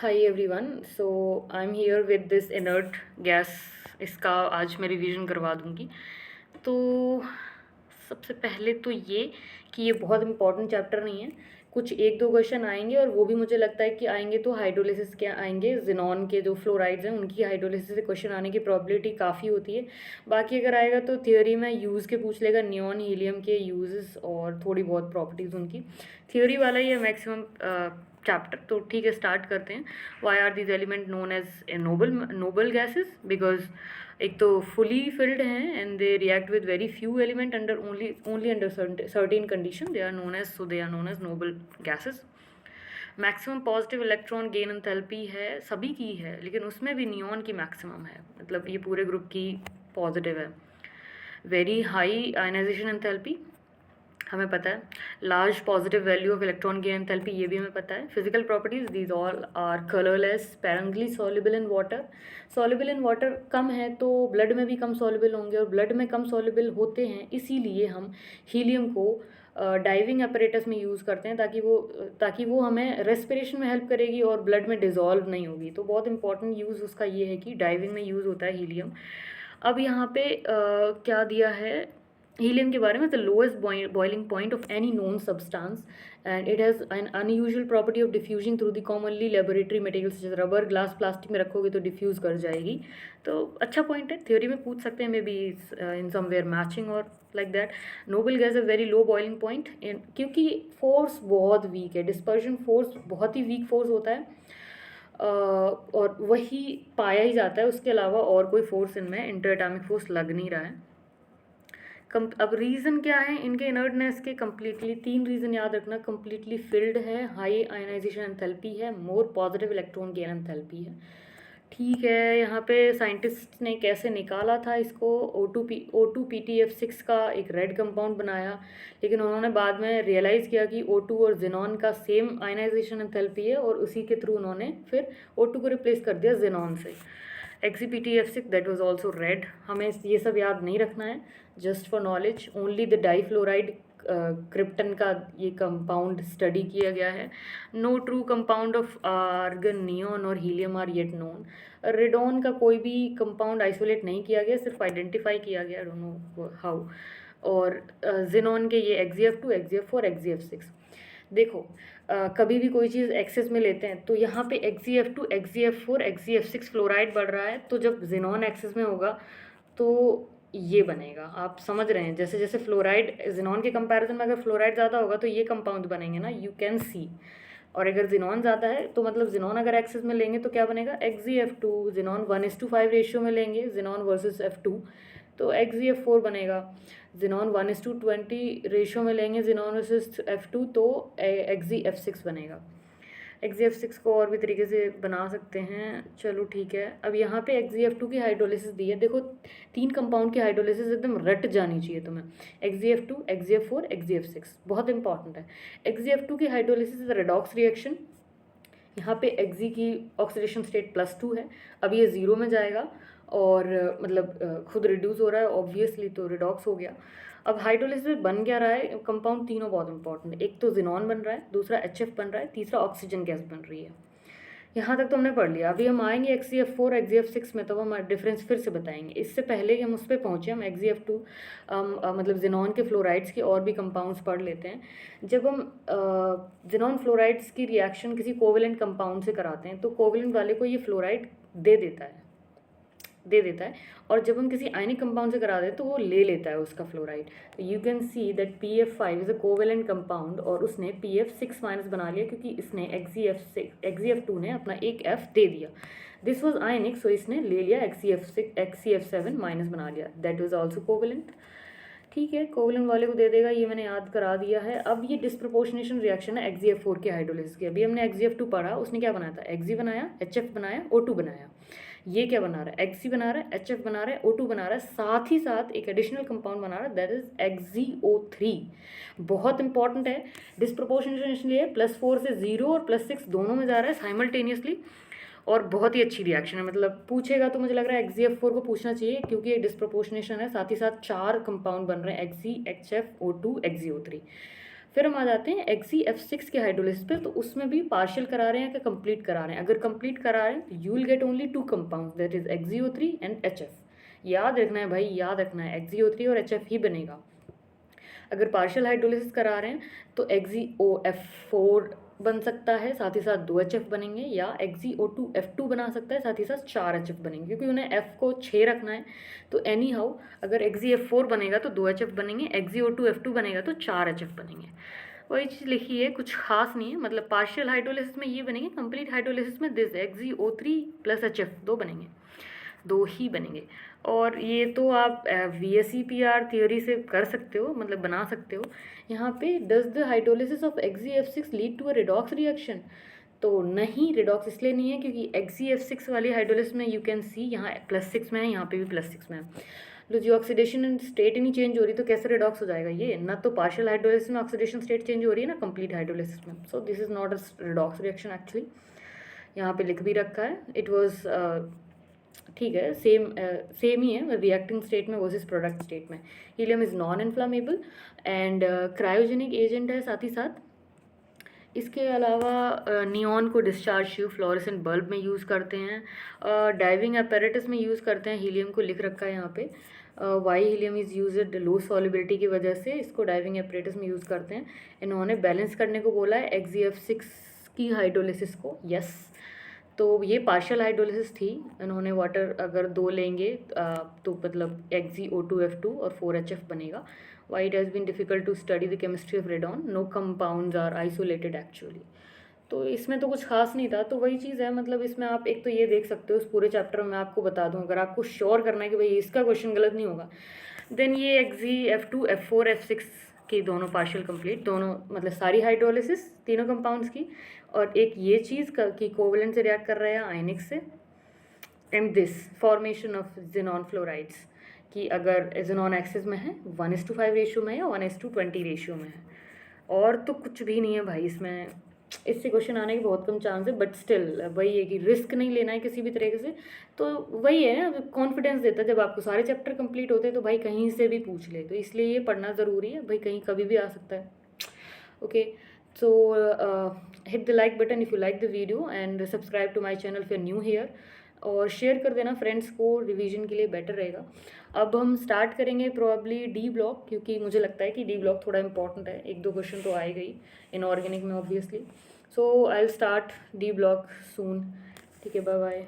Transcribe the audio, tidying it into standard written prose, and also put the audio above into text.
Hi everyone. So I am here with this inert gas. इसका आज मैं revision करवा दूंगी। तो सबसे पहले तो ये कि ये बहुत इंपॉर्टेंट चैप्टर नहीं है। कुछ एक दो क्वेश्चन आएंगे और वो भी मुझे लगता है कि आएंगे तो हाइड्रोलिसिस के आएंगे। जिनॉन के जो फ्लोराइड्स हैं उनकी हाइड्रोलिसिस से क्वेश्चन आने की प्रोबेबिलिटी काफ़ी होती है। बाकी अगर आएगा तो थियोरी में यूज़ के पूछ लेगा, नियॉन हीलियम के यूजेस और थोड़ी बहुत प्रॉपर्टीज़ उनकी। थियोरी वाला ही है मैक्सिमम चैप्टर। तो ठीक है, स्टार्ट करते हैं। Why are these element known as a noble gases? Because एक तो फुली फिल्ड हैं and they react with very few element under only under certain condition they are known as, so they are known as noble gases. Maximum positive electron gain enthalpy है, सभी की है, लेकिन उसमें भी नियॉन की maximum है, मतलब ये पूरे ग्रुप की पॉजिटिव है। वेरी हाई आयनाइजेशन एंथैल्पी हमें पता है। Large positive value of electron gain enthalpy ये भी हमें पता है। Physical properties these all are colourless, sparingly soluble in water. Soluble in water कम है तो ब्लड में भी कम सॉल्युबल होंगे, और ब्लड में कम सॉल्युबल होते हैं इसीलिए हम हीलियम को डाइविंग अपरेटस में यूज़ करते हैं ताकि वो हमें रेस्पिरेशन में हेल्प करेगी और ब्लड में डिज़ोल्व नहीं होगी। तो बहुत इंपॉर्टेंट यूज़ उसका ये है कि डाइविंग में यूज़ होता है हीलियम। अब यहाँ पे क्या दिया है हीलियम के बारे में? The lowest boiling point of any known substance and it has an unusual property of diffusing through the commonly laboratory materials, जैसे रबर, ग्लास, प्लास्टिक में रखोगे तो डिफ्यूज़ कर जाएगी। तो अच्छा पॉइंट है, थ्योरी में पूछ सकते हैं, maybe in somewhere matching और like that. Noble gas a very low boiling point क्योंकि फोर्स बहुत वीक है, डिस्पर्शन फोर्स बहुत ही वीक फोर्स होता है और वही पाया ही जाता है, उसके अलावा और कोई फोर्स इनमें इंटर एटॉमिक फोर्स लग नहीं रहा है। अब रीज़न क्या है इनके इनर्टनेस के? कम्प्लीटली 3 रीज़न याद रखना। कम्प्लीटली फिल्ड है, हाई आयनाइजेशन एंथैल्पी है, more positive electron gain enthalpy है। ठीक है, यहाँ पे साइंटिस्ट ने कैसे निकाला था इसको? O2PTF6 का एक रेड कंपाउंड बनाया, लेकिन उन्होंने बाद में रियलाइज़ किया कि O2 और जिनॉन का सेम आयनाइजेशन एंथैल्पी है, और उसी के थ्रू उन्होंने फिर O2 को रिप्लेस कर दिया जिनॉन से। XePTF6 that was also red. हमें ये सब याद नहीं रखना है, just for knowledge. Only the difluoride krypton का ये कंपाउंड स्टडी किया गया है। No true compound of argon, neon और helium are yet known. Radon का कोई भी कंपाउंड आइसोलेट नहीं किया गया, सिर्फ आइडेंटिफाई किया गया, आई डोंट नो हाउ। और जिनॉन के ये XeF2, XeF4, XeF6। देखो कभी भी कोई चीज़ एक्सेस में लेते हैं तो यहाँ पे XeF2, XeF4, XeF6 फ्लोराइड बढ़ रहा है, तो जब जिनॉन एक्सेस में होगा तो ये बनेगा। आप समझ रहे हैं, जैसे जैसे फ्लोराइड जिनॉन के कंपैरिजन में अगर फ्लोराइड ज़्यादा होगा तो ये कंपाउंड बनेंगे ना, यू कैन सी। और अगर जिनॉन ज़्यादा है तो मतलब जिनॉन अगर एक्सेस में लेंगे तो क्या बनेगा? XeF2। जिनॉन 1:5 रेशियो में लेंगे, जिनॉन वर्सेस F2, तो XeF4 बनेगा। जिनॉन 1:20 रेशियो में लेंगे, जिनॉन वर्सेस F2, तो XeF6 बनेगा। XeF6 को और भी तरीके से बना सकते हैं। चलो ठीक है, अब यहाँ पे XeF2 की हाइड्रोलिसिस दी है। देखो 3 कंपाउंड की हाइड्रोलिसिस एकदम रट जानी चाहिए तुम्हें। XeF2, XeF4, XeF6 बहुत इंपॉर्टेंट है। XeF2 की हाइड्रोलिसिस इज रेडॉक्स रिएक्शन। यहाँ पे Xe की ऑक्सीडेशन स्टेट +2 है, अब ये 0 में जाएगा और मतलब खुद रिड्यूस हो रहा है ऑब्वियसली, तो रिडॉक्स हो गया। अब हाइड्रोलिसिस में बन क्या रहा है? कंपाउंड तीनों बहुत इंपॉर्टेंट है। एक तो जिनॉन बन रहा है, दूसरा HF बन रहा है, तीसरा ऑक्सीजन गैस बन रही है। यहाँ तक तो हमने पढ़ लिया। अभी हम आएंगे XeF4, XeF6 में, तो हम डिफरेंस फिर से बताएंगे। इससे पहले कि हम उस पर पहुँचे, हम XeF2 मतलब जिनॉन के फ्लोराइड्स के और भी कंपाउंड्स पढ़ लेते हैं। जब हम जिनॉन फ्लोराइड्स की रिएक्शन किसी कोवेलेंट कंपाउंड से कराते हैं तो कोवेलेंट वाले को ये फ्लोराइड दे देता है, और जब हम किसी आयनिक कंपाउंड से करा दें तो वो ले लेता है उसका फ्लोराइड। तो you can see that PF5 is a covalent compound, और उसने PF6 माइनस बना लिया क्योंकि इसने XeF2 ने अपना एक F दे दिया। दिस वॉज आयनिक, सो इसने ले लिया XeF7 माइनस बना लिया, दैट वॉज ऑल्सो कोवेलेंट। ठीक है, कोवेलेंट वाले को दे देगा, ये मैंने याद करा दिया है। अब ये डिस्प्रपोर्शनेशन रिएक्शन है XeF4 के हाइड्रोलिसिस की। अभी हमने XeF2 पढ़ा, उसने क्या बनाया था? Xe बनाया, HF बनाया, O2 बनाया। ये क्या बना रहा है? Xe बना रहा है, HF बना रहा है, O2 बना रहा है, साथ ही साथ एक एडिशनल कंपाउंड बना रहा है, दैट इज XeO3। बहुत इंपॉर्टेंट है। डिस्प्रपोर्शनेशन लिए +4 से 0 और +6 दोनों में जा रहा है साइमल्टेनियसली, और बहुत ही अच्छी रिएक्शन है। मतलब पूछेगा तो मुझे लग रहा है XeF4 को पूछना चाहिए, क्योंकि ये डिस्प्रपोर्शनेशन है, साथ ही साथ 4 कंपाउंड बन रहे हैं, Xe, HF, O2, XeO3। फिर हम आ जाते हैं XeF6 के हाइड्रोलिसिस पे, तो उसमें भी पार्शियल करा रहे हैं कि कंप्लीट करा रहे हैं। अगर कंप्लीट करा रहे हैं तो you will get only 2 compounds, that is XeO3 and HF। याद रखना है भाई, याद रखना है, XeO3 और HF ही बनेगा। अगर पार्शियल हाइड्रोलिसिस करा रहे हैं तो XeOF4 बन सकता है, साथ ही साथ 2 HF बनेंगे, या XeO2F2 बना सकता है, साथ ही साथ 4 HF बनेंगे, क्योंकि उन्हें F को 6 रखना है। तो एनी हाउ अगर XeF4 बनेगा तो 2 HF बनेंगे, XeO2F2 बनेगा तो 4 HF बनेंगे। वही चीज़ लिखी है, कुछ खास नहीं है। मतलब पार्शियल हाइड्रोलिसिस में ये बनेंगे, कंप्लीट हाइड्रोलिसिस में दिस XeO3 प्लस HF 2 बनेंगे, 2 ही बनेंगे। और ये तो आप VSEPR थ्योरी से कर सकते हो, मतलब बना सकते हो। यहाँ पे does the hydrolysis of XeF6 lead to a redox reaction, तो नहीं, रिडॉक्स इसलिए नहीं है क्योंकि XeF6 वाली हाइड्रोलिसिस में यू कैन सी यहाँ +6 में है, यहाँ पे भी +6 में है। तो जो ऑक्सीडेशन स्टेट ही नहीं चेंज हो रही तो कैसे रिडॉक्स हो जाएगा ये? ना तो पार्शियल हाइड्रोलिसिस में ऑक्सीडेशन स्टेट चेंज हो रही है, ना कंप्लीट हाइड्रोलिसिस में। So this is not a redox reaction actually. यहाँ पे लिख भी रखा है, इट वॉज ठीक है, सेम ही है रिएक्टिंग स्टेट में वर्सेस प्रोडक्ट स्टेट में। Helium is non inflammable and cryogenic agent है। साथ ही साथ इसके अलावा नियॉन को डिस्चार्ज ट्यूब फ्लोरेसेंट बल्ब में यूज़ करते हैं, डाइविंग apparatus में यूज़ करते हैं। हीलियम को लिख रखा है यहाँ पे, why helium is used low solubility की वजह से इसको डाइविंग apparatus में यूज़ करते हैं। इन्होंने बैलेंस करने को बोला है XeF6 की हाइड्रोलिसिस को, यस। तो ये पार्शियल हाइड्रोलिसिस थी। इन्होंने वाटर अगर 2 लेंगे तो मतलब XeO2F2 और 4 HF बनेगा। Why it has been difficult to study the chemistry of radon, no compounds are isolated actually. तो इसमें तो कुछ खास नहीं था। तो वही चीज़ है, मतलब इसमें आप एक तो ये देख सकते हो, उस पूरे चैप्टर में मैं आपको बता दूं, अगर आपको श्योर करना है कि भाई इसका क्वेश्चन गलत नहीं होगा, देन ये XeF2 F4 F6 की दोनों पार्शियल कंप्लीट, दोनों मतलब सारी हाइड्रोलिसिस तीनों कंपाउंड्स की, और एक ये चीज़ की कोवलेंट से रिएक्ट कर रहे हैं आयनिक से, and this formation of xenon fluorides कि अगर जिनॉन एक्सिस में है 1:5 रेशियो में है या 1:20 रेशियो में है। और तो कुछ भी नहीं है भाई इसमें, इससे क्वेश्चन आने के बहुत कम चांस है, बट स्टिल वही है कि रिस्क नहीं लेना है किसी भी तरीके से। तो वही है ना, कॉन्फिडेंस देता है जब आपको सारे चैप्टर कंप्लीट होते हैं तो भाई कहीं से भी पूछ ले, तो इसलिए ये पढ़ना ज़रूरी है भाई, कहीं कभी भी आ सकता है। Okay, so hit the like button if you like the video and subscribe to my channel if you're new here, और शेयर कर देना फ्रेंड्स को, रिवीजन के लिए बेटर रहेगा। अब हम स्टार्ट करेंगे प्रोबेबली डी ब्लॉक, क्योंकि मुझे लगता है कि डी ब्लॉक थोड़ा इंपॉर्टेंट है, 1-2 क्वेश्चन तो आएगा ही इनऑर्गेनिक में obviously. So I will start D block soon. ठीक है, बाय बाय।